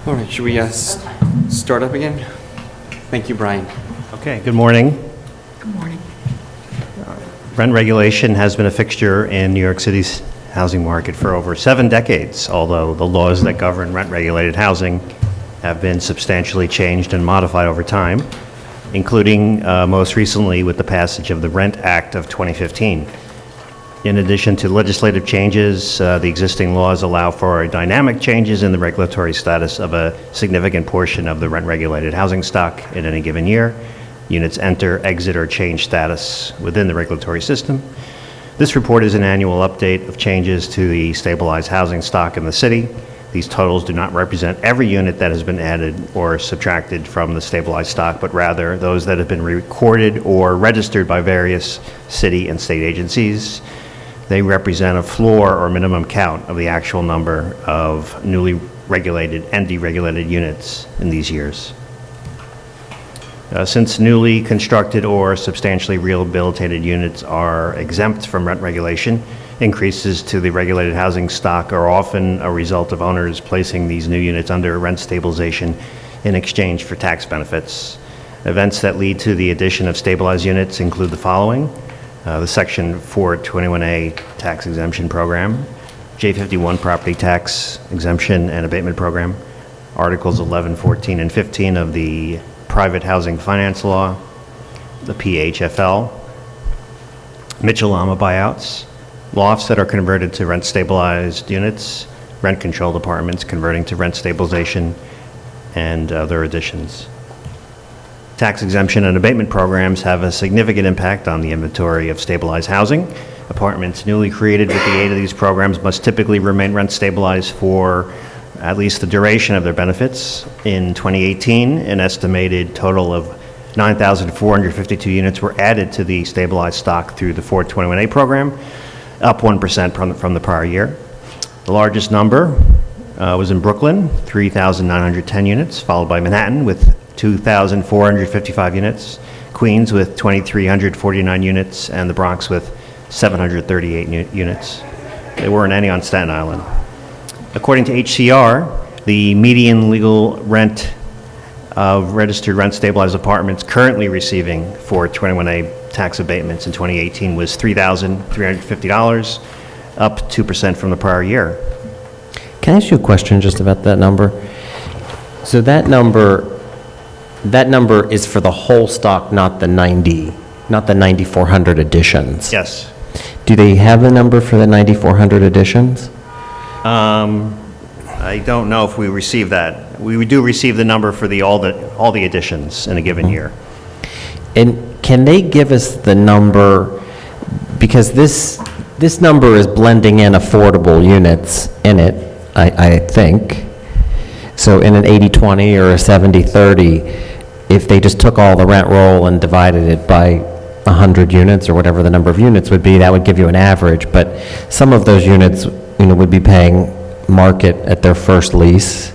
All right, should we start up again? Thank you, Brian. Okay, good morning. Good morning. Rent regulation has been a fixture in New York City's housing market for over 7 decades, although the laws that govern rent-regulated housing have been substantially changed and modified over time, including most recently with the passage of the Rent Act of 2015. In addition to legislative changes, the existing laws allow for dynamic changes in the regulatory status of a significant portion of the rent-regulated housing stock in any given year. Units enter, exit, or change status within the regulatory system. This report is an annual update of changes to the stabilized housing stock in the city. These totals do not represent every unit that has been added or subtracted from the stabilized stock, but rather those that have been recorded or registered by various city and state agencies. They represent a floor or minimum count of the actual number of newly regulated and deregulated units in these years. Since newly constructed or substantially rehabilitated units are exempt from rent regulation, increases to the regulated housing stock are often a result of owners placing these new units under rent stabilization in exchange for tax benefits. Events that lead to the addition of stabilized units include the following: the Section 421A tax exemption program, J51 property tax exemption and abatement program, Articles 11, 14, and 15 of the Private Housing Finance Law, the PHFL, Mitchell-Lama buyouts, lofts that are converted to rent-stabilized units, rent-controlled apartments converting to rent stabilization, and other additions. Tax exemption and abatement programs have a significant impact on the inventory of stabilized housing. Apartments newly created with the aid of these programs must typically remain rent stabilized for at least the duration of their benefits. In 2018, an estimated total of 9,452 units were added to the stabilized stock through the 421A program, up 1% from the prior year. The largest number was in Brooklyn, 3,910 units, followed by Manhattan with 2,455 units, Queens with 2,349 units, and the Bronx with 738 units. There weren't any on Staten Island. According to HCR, the median legal rent of registered rent-stabilized apartments currently receiving 421A tax abatements in 2018 was $3,350, up 2% from the prior year. Can I ask you a question just about that number? So that number is for the whole stock, not the 9,400 additions. Yes. Do they have a number for the 9,400 additions? I don't know if we receive that. We do receive the number for all the additions in a given year. And can they give us the number, because this number is blending in affordable units in it, I think. So in an 80-20 or a 70-30, if they just took all the rent roll and divided it by 100 units or whatever the number of units would be, that would give you an average. But some of those units, would be paying market at their first lease,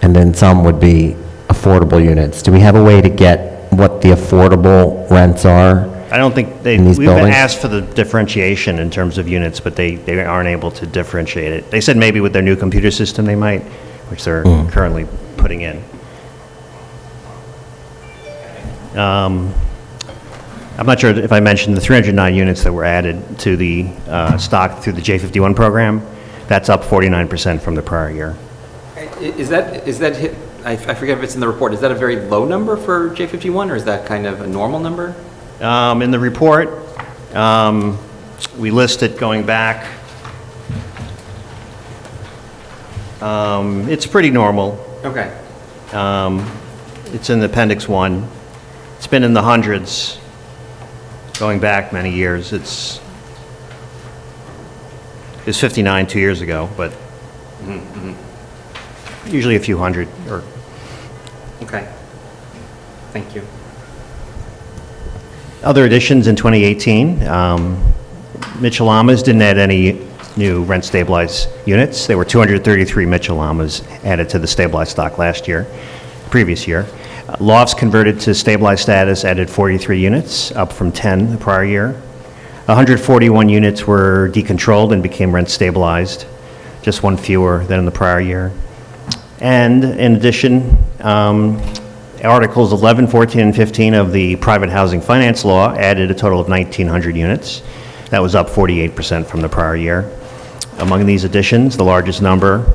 and then some would be affordable units. Do we have a way to get what the affordable rents are? I don't think in these we've buildings? asked for the differentiation in terms of units, but they aren't able to differentiate it. They said maybe with their new computer system they might, which they're currently putting in. I'm not sure if I mentioned the 309 units that were added to the stock through the J51 program. That's up 49% from the prior year. Is that hit? I forget if it's in the report. Is that a very low number for J51, or is that kind of a normal number? In the report, we list it going back. It's pretty normal. Okay. It's in Appendix 1. It's been in the hundreds going back many years. It's 59 2 years ago, but usually a few hundred. Okay. Thank you. Other additions in 2018, Mitchell-Lamas didn't add any new rent-stabilized units. There were 233 Mitchell-Lamas added to the stabilized stock previous year. Lofts converted to stabilized status added 43 units, up from 10 the prior year. 141 units were decontrolled and became rent stabilized, just one fewer than in the prior year. And in addition, Articles 11, 14, and 15 of the Private Housing Finance Law added a total of 1,900 units. That was up 48% from the prior year. Among these additions, the largest number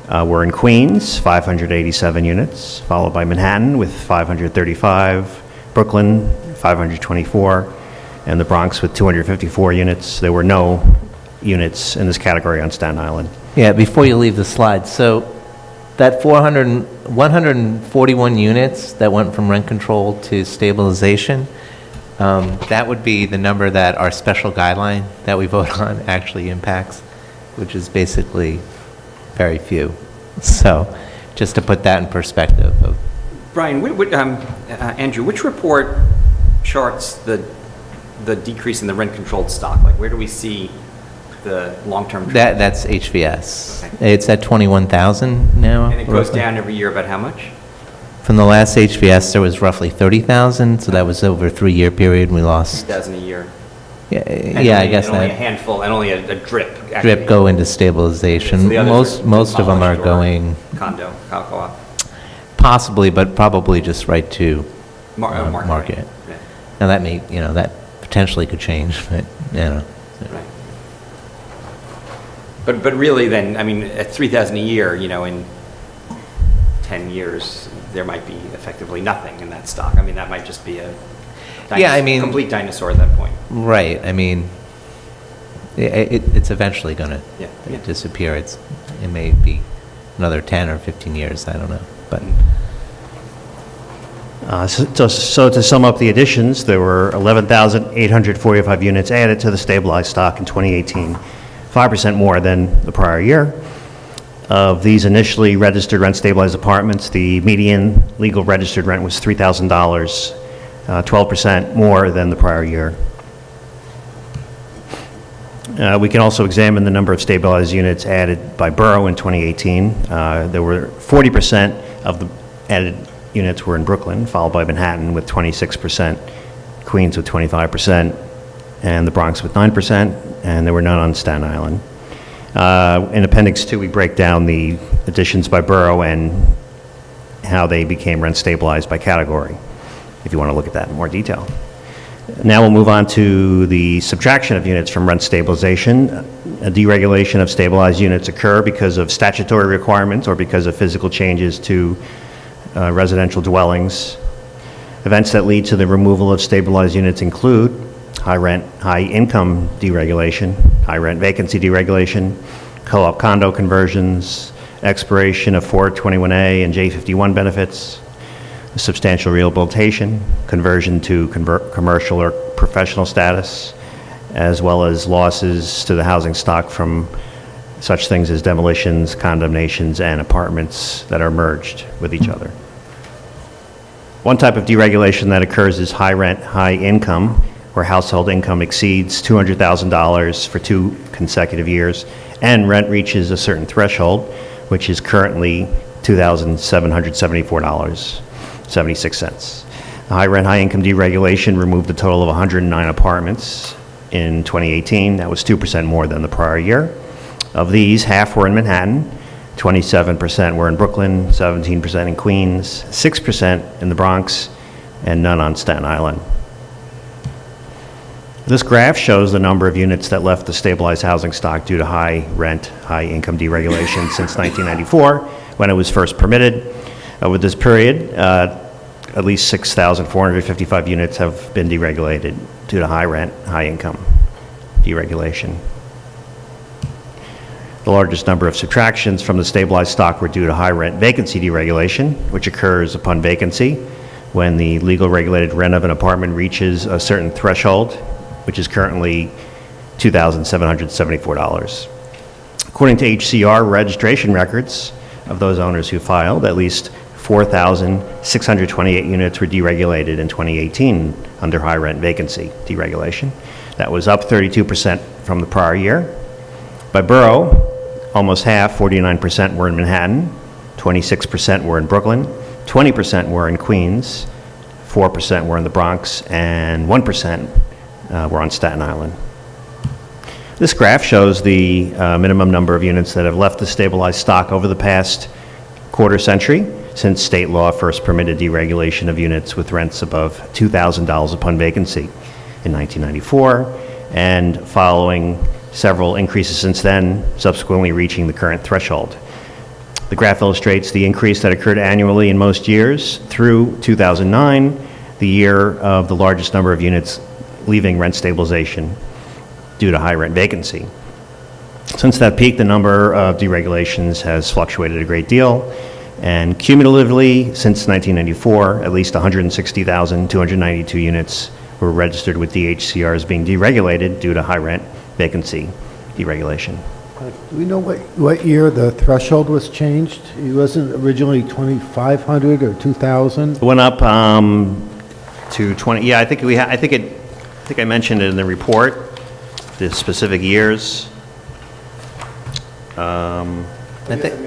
were in Queens, 587 units, followed by Manhattan with 535, Brooklyn, 524, and the Bronx with 254 units. There were no units in this category on Staten Island. Yeah, before you leave the slide, so that 141 units that went from rent control to stabilization, that would be the number that our special guideline that we vote on actually impacts, which is basically very few. So just to put that in perspective. Brian, Andrew, which report charts the decrease in the rent-controlled stock? Like, where do we see the long-term trend? That's HVS. Okay. It's at 21,000 now. And it goes roughly. down every year about how much? From the last HVS, there was roughly 30,000, so that was over a 3-year period. We lost. 2,000 a year. Yeah, And yeah, I only- guess and only a that. handful, and only a drip. Actually. Drip go into stabilization. So the others are Most of them are demolished or going Condo, co-op. possibly, but probably just right to Market. Yeah. Now that may, that potentially could change, but, Right. But really then, I mean, at 3,000 a year, in 10 years, there might be effectively nothing in that stock. I mean, that might just be a Yeah, I mean- complete dinosaur at that point. Right, I mean, it's eventually going to Yeah, yeah. disappear. It may be another 10 or 15 years, I don't know, but. So to sum up the additions, there were 11,845 units added to the stabilized stock in 2018, 5% more than the prior year. Of these initially registered rent-stabilized apartments, the median legal registered rent was $3,000, 12% more than the prior year. We can also examine the number of stabilized units added by borough in 2018. There were 40% of the added units were in Brooklyn, followed by Manhattan with 26%, Queens with 25%, and the Bronx with 9%, and there were none on Staten Island. In Appendix 2, we break down the additions by borough and how they became rent stabilized by category, if you want to look at that in more detail. Now we'll move on to the subtraction of units from rent stabilization. A deregulation of stabilized units occur because of statutory requirements or because of physical changes to residential dwellings. Events that lead to the removal of stabilized units include high rent, high income deregulation, high rent vacancy deregulation, co-op condo conversions, expiration of 421A and J51 benefits, substantial rehabilitation, conversion to commercial or professional status, as well as losses to the housing stock from such things as demolitions, condemnations, and apartments that are merged with each other. One type of deregulation that occurs is high rent, high income, where household income exceeds $200,000 for 2 consecutive years, and rent reaches a certain threshold, which is currently $2,774.76. The high rent, high income deregulation removed a total of 109 apartments in 2018. That was 2% more than the prior year. Of these, half were in Manhattan, 27% were in Brooklyn, 17% in Queens, 6% in the Bronx, and none on Staten Island. This graph shows the number of units that left the stabilized housing stock due to high rent, high income deregulation since 1994, when it was first permitted. Over this period, at least 6,455 units have been deregulated due to high rent, high income deregulation. The largest number of subtractions from the stabilized stock were due to high rent vacancy deregulation, which occurs upon vacancy when the legal regulated rent of an apartment reaches a certain threshold, which is currently $2,774. According to HCR registration records of those owners who filed, at least 4,628 units were deregulated in 2018 under high rent vacancy deregulation. That was up 32% from the prior year. By borough, almost half, 49%, were in Manhattan, 26% were in Brooklyn, 20% were in Queens, 4% were in the Bronx, and 1% were on Staten Island. This graph shows the minimum number of units that have left the stabilized stock over the past quarter century since state law first permitted deregulation of units with rents above $2,000 upon vacancy in 1994, and following several increases since then, subsequently reaching the current threshold. The graph illustrates the increase that occurred annually in most years through 2009, the year of the largest number of units leaving rent stabilization due to high rent vacancy. Since that peak, the number of deregulations has fluctuated a great deal, and cumulatively, since 1994, at least 160,292 units were registered with DHCR as being deregulated due to high rent vacancy deregulation. Do we know what year the threshold was changed? It wasn't originally 2,500 or 2,000? It went up to 20. Yeah, I think I think I mentioned it in the report, the specific years. I'm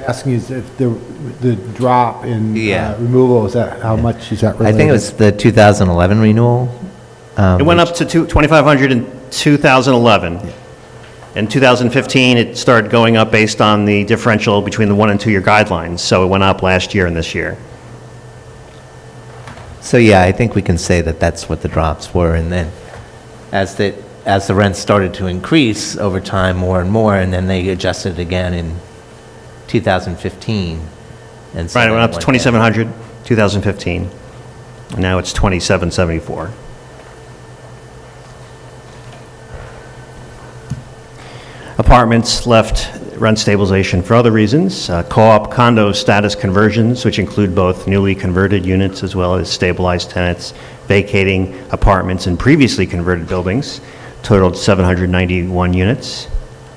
asking is if the drop in Yeah. removal, is that, how much is that I related? think it was the 2011 renewal. It went up to 2,500 in 2011. In 2015, it started going up based on the differential between the 1- and 2-year guidelines, so it went up last year and this year. So yeah, I think we can say that that's what the drops were, and then as the rents started to increase over time more and more, and then they adjusted again in 2015. And so Right, it then went up to down. 2,700, 2015, and now it's 2,774. Apartments left rent stabilization for other reasons. Co-op condo status conversions, which include both newly converted units as well as stabilized tenants vacating apartments in previously converted buildings, totaled 791 units,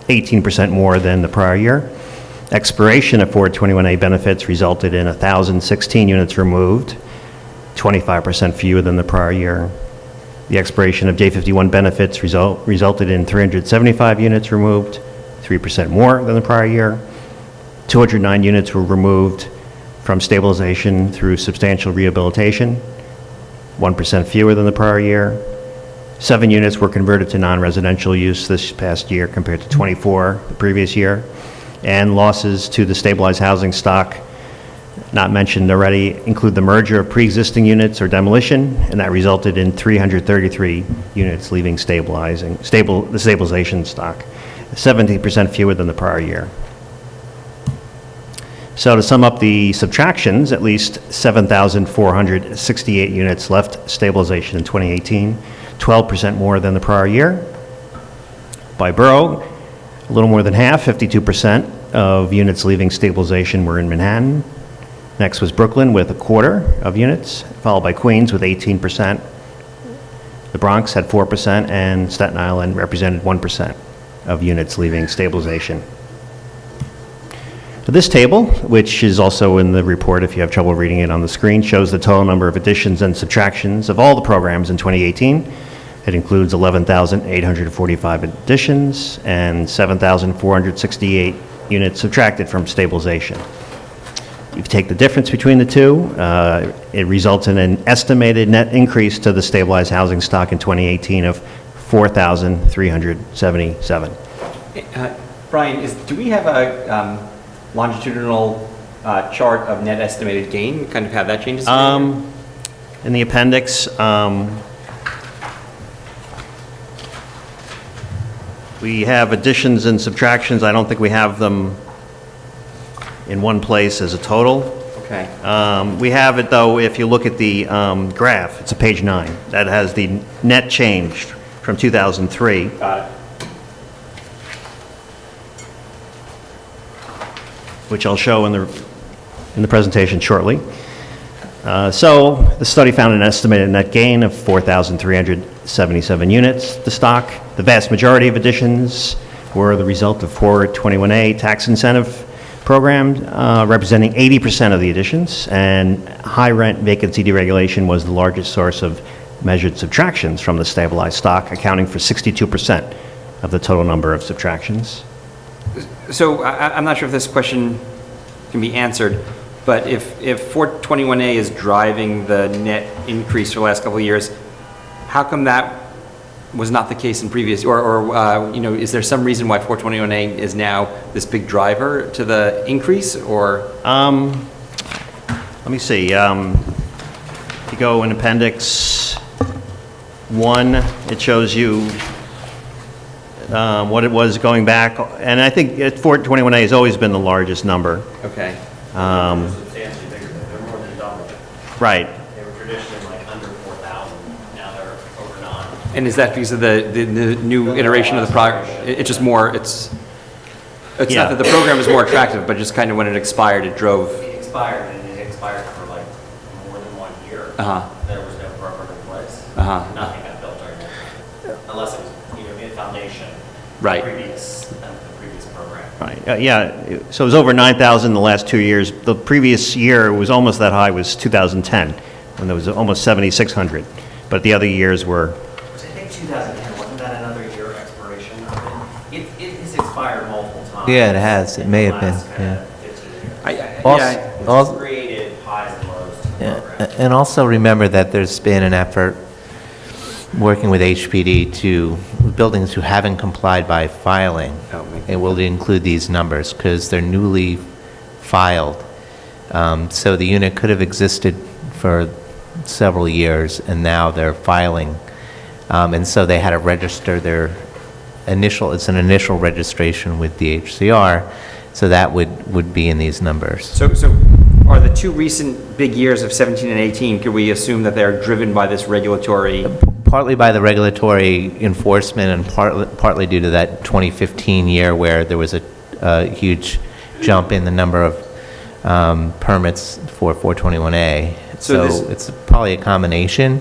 18% more than the prior year. Expiration of 421A benefits resulted in 1,016 units removed, 25% fewer than the prior year. The expiration of J51 benefits resulted in 375 units removed, 3% more than the prior year. 209 units were removed from stabilization through substantial rehabilitation, 1% fewer than the prior year. 7 units were converted to non-residential use this past year compared to 24 the previous year. And losses to the stabilized housing stock, not mentioned already, include the merger of pre-existing units or demolition, and that resulted in 333 units leaving the stabilization stock, 70% fewer than the prior year. So to sum up the subtractions, at least 7,468 units left stabilization in 2018, 12% more than the prior year. By borough, a little more than half, 52% of units leaving stabilization were in Manhattan. Next was Brooklyn with a quarter of units, followed by Queens with 18%. The Bronx had 4%, and Staten Island represented 1% of units leaving stabilization. This table, which is also in the report if you have trouble reading it on the screen, shows the total number of additions and subtractions of all the programs in 2018. It includes 11,845 additions and 7,468 units subtracted from stabilization. If you take the difference between the two, it results in an estimated net increase to the stabilized housing stock in 2018 of 4,377. Brian, do we have a longitudinal chart of net estimated gain, kind of how that changes? In the appendix, we have additions and subtractions. I don't think we have them in one place as a total. Okay. We have it, though, if you look at the graph, it's a page 9, that has the net change from 2003. Got it. Which I'll show in the presentation shortly. So the study found an estimated net gain of 4,377 units to stock. The vast majority of additions were the result of 421A tax incentive program, representing 80% of the additions, and high rent vacancy deregulation was the largest source of measured subtractions from the stabilized stock, accounting for 62% of the total number of subtractions. So I'm not sure if this question can be answered, but if 421A is driving the net increase for the last couple of years, how come that was not the case in previous, or is there some reason why 421A is now this big driver to the increase, or? Let me see, if you go in Appendix 1, it shows you what it was going back, and I think 421A has always been the largest number. Okay. Substantially bigger, they're more than double. Right. They were traditionally like under 4,000, now they're over 9. And is that because of the new iteration of the product? It's just more, it's Yeah. not that the program is more attractive, but just kind of when it expired, it drove, It expired, and it expired for like more than 1 year. Uh-huh. There was no program in place. Uh-huh. Nothing got built during that, unless it was, in foundation. Right. The previous program. Right, yeah, so it was over 9,000 the last 2 years. The previous year was almost that high, was 2010, when there was almost 7,600. But the other years were, Which I think 2010, wasn't that another year expiration of it? It has expired multiple times. Yeah, it has. It may have been, in the last kind of yeah. 15 years. yeah, Also- It's created highs and lows to the Yeah, program. and also remember that there's been an effort working with HPD to buildings who haven't complied by filing. Oh, make- It will include these numbers because they're newly filed. So the unit could have existed for several years and now they're filing. And so they had to register their it's an initial registration with the HCR. So that would be in these numbers. So are the two recent big years of 17 and 18, could we assume that they're driven by this regulatory? Partly by the regulatory enforcement and partly due to that 2015 year where there was a huge jump in the number of permits for 421A. So So this- it's probably a combination.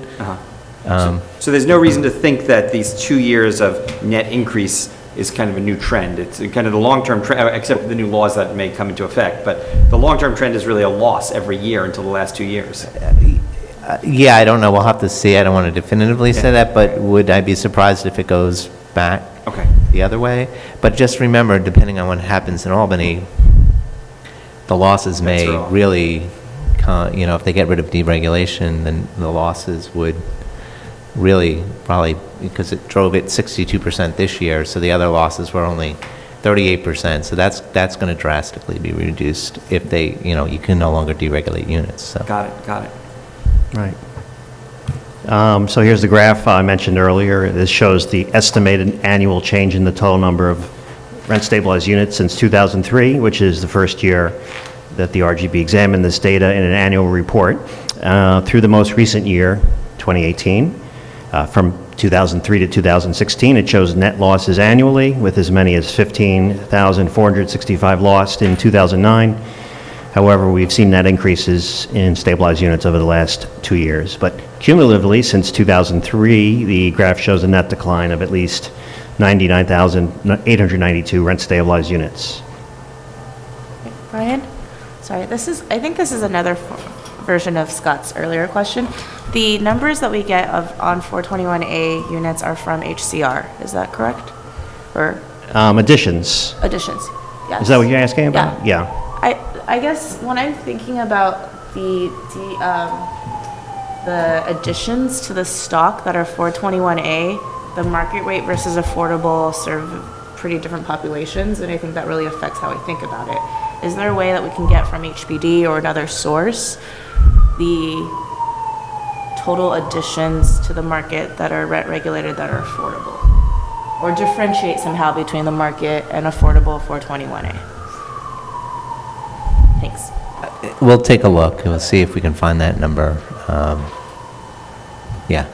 So there's no reason to think that these 2 years of net increase is kind of a new trend. It's kind of the long-term trend, except for the new laws that may come into effect, but the long-term trend is really a loss every year until the last 2 years. Yeah, I don't know. We'll have to see. I don't want to definitively say that, but would I be surprised if it goes back Okay. the other way? But just remember, depending on what happens in Albany, the losses may That's right. really, if they get rid of deregulation, then the losses would really probably, because it drove it 62% this year, so the other losses were only 38%. So that's going to drastically be reduced if they, you can no longer deregulate units, so. Got it. right. So here's the graph I mentioned earlier. This shows the estimated annual change in the total number of rent-stabilized units since 2003, which is the first year that the RGB examined this data in an annual report, through the most recent year, 2018. From 2003 to 2016, it shows net losses annually, with as many as 15,465 lost in 2009. However, we've seen net increases in stabilized units over the last 2 years. But cumulatively, since 2003, the graph shows a net decline of at least 99,892 rent-stabilized units. Brian? Sorry, I think this is another version of Scott's earlier question. The numbers that we get on 421A units are from HCR, is that correct? Or Additions. additions? Yes. Is that what you're asking about? Yeah. Yeah. I guess when I'm thinking about the additions to the stock that are 421A, the market rate versus affordable serve pretty different populations, and I think that really affects how I think about it. Is there a way that we can get from HPD or another source the total additions to the market that are rent regulated that are affordable? Or differentiate somehow between the market and affordable 421A? Thanks. We'll take a look. We'll see if we can find that number. Yeah.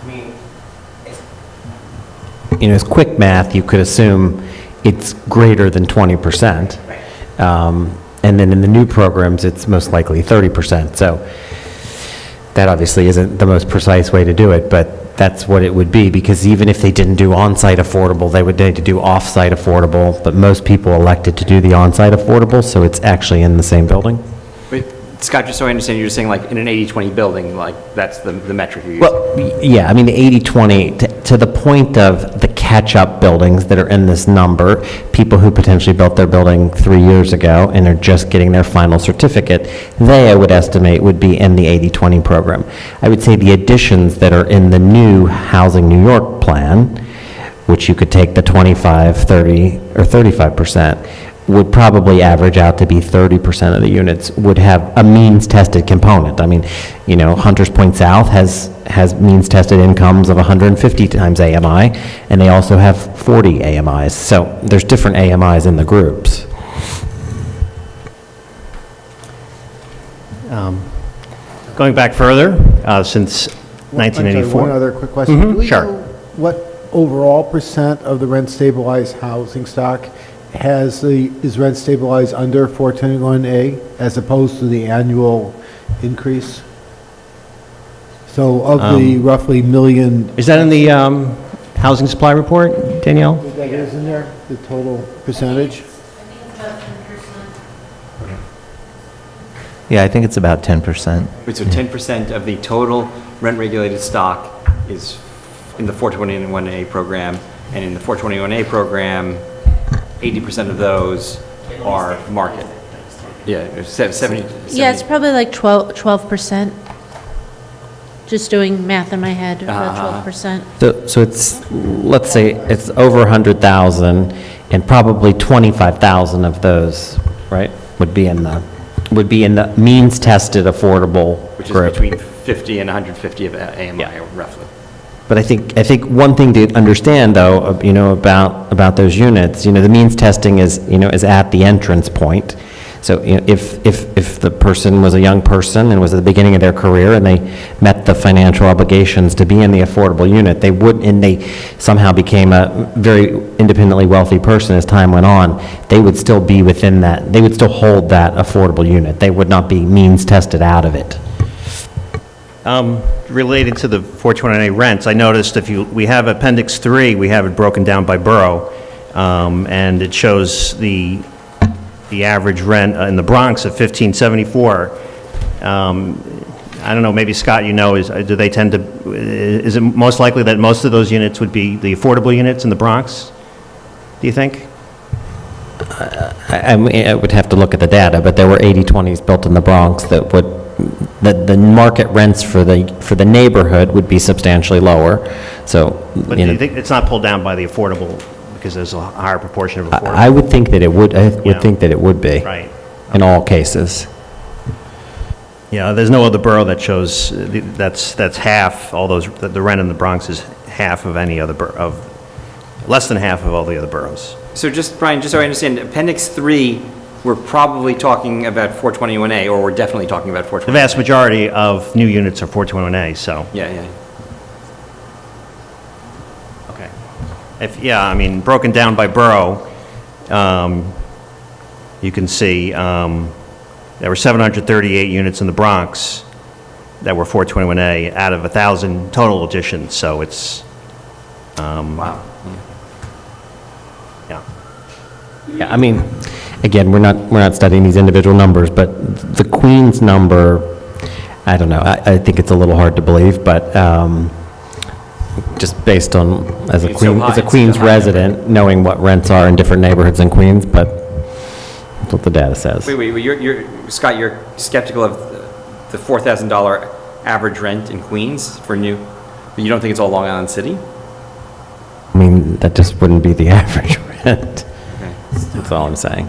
I mean, As quick math, you could assume it's greater than 20%. And then in the new programs, it's most likely 30%. So that obviously isn't the most precise way to do it, but that's what it would be, because even if they didn't do on-site affordable, they would need to do off-site affordable, but most people elected to do the on-site affordable, so it's actually in the same building. Wait, Scott, just so I understand, you're just saying like in an 80-20 building, like that's the metric you're using? Well, yeah, I mean, 80/20, to the point of the catch-up buildings that are in this number, people who potentially built their building 3 years ago and are just getting their final certificate, they, I would estimate, would be in the 80/20 program. I would say the additions that are in the new Housing New York plan, which you could take the 25, 30, or 35%, would probably average out to be 30% of the units would have a means-tested component. I mean, you know, Hunters Point South has means-tested incomes of 150 times AMI, and they also have 40 AMIs. So there's different AMIs in the groups. Going back further, since I'm sorry, 1984. one other quick question. Do we sure. know what overall percent of the rent-stabilized housing stock is rent-stabilized under 421A as opposed to the annual increase? So of the roughly million... Is that in the housing supply report, Danielle? That is in there, the total percentage? Yeah, I think it's about 10%. Wait, so 10% of the total rent-regulated stock is in the 421A program, and in the 421A program, 80% of those are market. Yeah, 70. Yeah, it's probably like 12%. Just doing math in my head, about 12%. So it's, let's say it's over 100,000, and probably 25,000 of those, right, would be in the means-tested affordable Which is group. between 50 and 150 of AMI, roughly. But I think one thing to understand, though, you know, about those units, you know, the means testing is, you know, is at the entrance point. So, you know, if the person was a young person and was at the beginning of their career and they met the financial obligations to be in the affordable unit, and they somehow became a very independently wealthy person as time went on, they would still be within that, they would still hold that affordable unit. They would not be means tested out of it. Related to the 421A rents, I noticed we have Appendix 3, we have it broken down by borough, and it shows the average rent in the Bronx of $1,574. I don't know, maybe Scott, you know, is it most likely that most of those units would be the affordable units in the Bronx, do you think? I mean, I would have to look at the data, but there were 80/20s built in the Bronx that the market rents for the neighborhood would be substantially lower, so, But do you know. you think it's not pulled down by the affordable, because there's a higher proportion of affordable? I would think that it would, I Yeah. would think that it would be. Right. In all cases. Yeah, there's no other borough that shows, that's half, all those, the rent in the Bronx is half of any other borough, less than half of all the other boroughs. So just, Brian, just so I understand, Appendix 3, we're probably talking about 421A, or we're definitely talking about 421A. The vast majority of new units are 421A, so. Yeah. Okay. Yeah, I mean, broken down by borough, you can see there were 738 units in the Bronx that were 421A out of 1,000 total additions, so it's, Wow. yeah. Yeah, I mean, again, we're not studying these individual numbers, but the Queens number, I don't know, I think it's a little hard to believe, but just based on, as a It's so high, it's Queens a high resident, knowing what rents are in different neighborhoods in Queens, but that's what the data says. Wait, Scott, you're skeptical of the $4,000 average rent in Queens for new, but you don't think it's all Long Island City? I mean, that just wouldn't be the average rent. That's all I'm saying.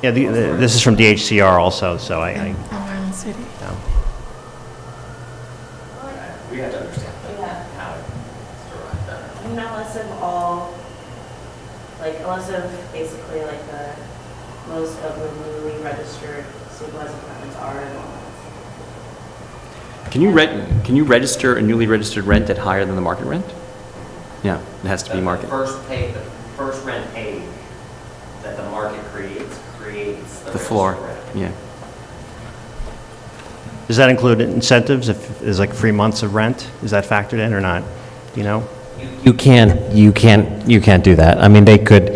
Yeah, this is from DHCR also, so I Long Island City. yeah. We have to understand how it's derived better. Unless of all, unless of basically most of the newly registered stabilized apartments are in Long Island. Can you register a newly registered rent at higher than the market rent? Yeah, it has to be market. The first rent paid that the market creates The floor, registered rent. yeah. Does that include incentives, if there's like 3 months of rent? Is that factored in or not? Do you know? You can't do that. I mean, they could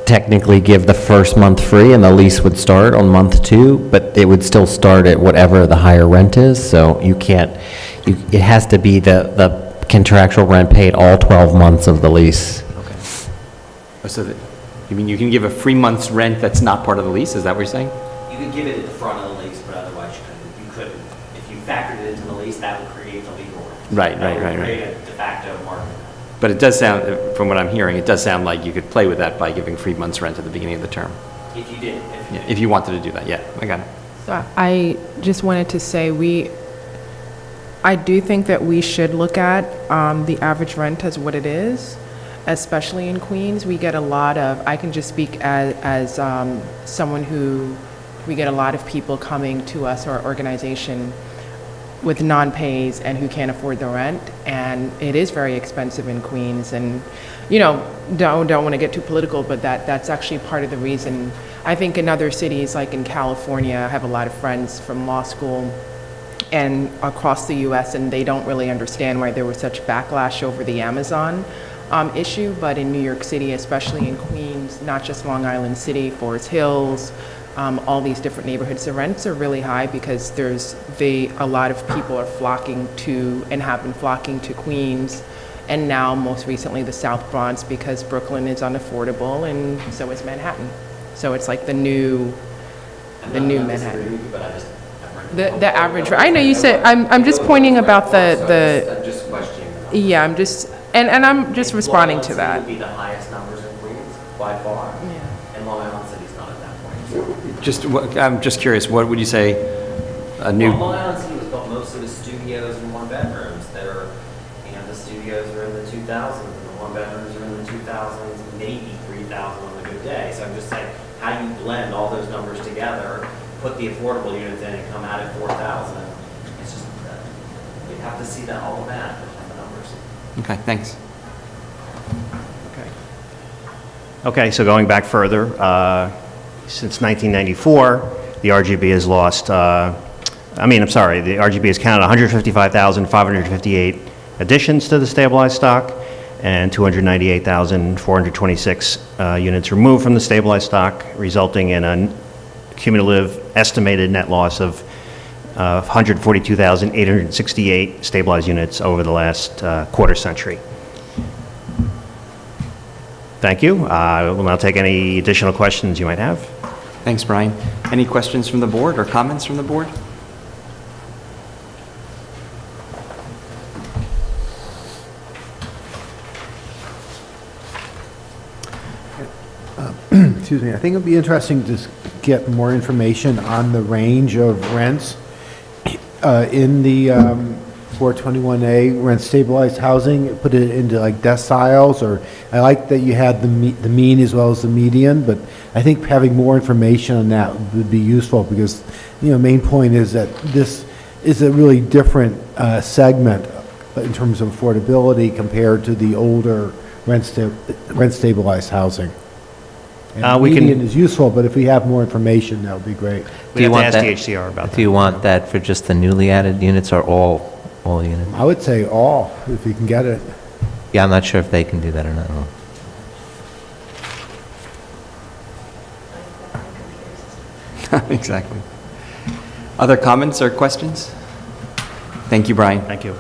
technically give the first month free and the lease would start on month 2, but it would still start at whatever the higher rent is, so it has to be the contractual rent paid all 12 months of the lease. Okay. So you mean you can give a free month's rent that's not part of the lease? Is that what you're saying? You could give it at the front of the lease, but otherwise you couldn't. If you factored it into the lease, that would create the legal rent. Right. That would create a de facto market. But it does sound, from what I'm hearing, it does sound like you could play with that by giving 3 months' rent at the beginning of the term. If you did, Yeah, if you wanted to do that, yeah, I got it. So I just wanted to say, I do think that we should look at the average rent as what it is, especially in Queens. We get a lot of, I can just speak as someone who, we get a lot of people coming to us, our organization, with non-pays and who can't afford the rent, and it is very expensive in Queens. And don't want to get too political, but that's actually part of the reason. I think in other cities, like in California, I have a lot of friends from law school and across the U.S., and they don't really understand why there was such backlash over the Amazon issue. But in New York City, especially in Queens, not just Long Island City, Forest Hills, all these different neighborhoods, the rents are really high because a lot of people are flocking to, and have been flocking to Queens, and now most recently the South Bronx, because Brooklyn is unaffordable, and so is Manhattan. So it's like the new Manhattan. The average, I know you said, I'm just pointing about the, I'm just questioning. yeah, I'm just, and I'm just responding to Long Island that. City would be the highest numbers in Queens by far. Yeah. And Long Island City's not at that point. I'm just curious, what would you say a new, Well, Long Island City was built most of the studios and one bedrooms. The studios are in the 2000s and the one bedrooms are in the 2000s, maybe 3,000 on a good day. So I'm just saying, how you blend all those numbers together, put the affordable units in and come out at 4,000. It's just, you have to see that all of that, the numbers. okay, thanks. Okay, so going back further, since 1994, the RGB has lost, the RGB has counted 155,558 additions to the stabilized stock and 298,426 units removed from the stabilized stock, resulting in a cumulative estimated net loss of 142,868 stabilized units over the last quarter century. Thank you. I will now take any additional questions you might have. Thanks, Brian. Any questions from the board or comments from the board? Excuse me, I think it'd be interesting to get more information on the range of rents in the 421A rent stabilized housing, put it into like deciles, or I like that you had the mean as well as the median, but I think having more information on that would be useful because, main point is that this is a really different segment in terms of affordability compared to the older rent stabilized housing. And We can- median is useful, but if we have more information, that would be great. We have to ask that- DHCR about that. Do you want that for just the newly added units or all units? I would say all, if you can get it. Yeah, I'm not sure if they can do that or not. Exactly. Other comments or questions? Thank you, Brian. Thank you.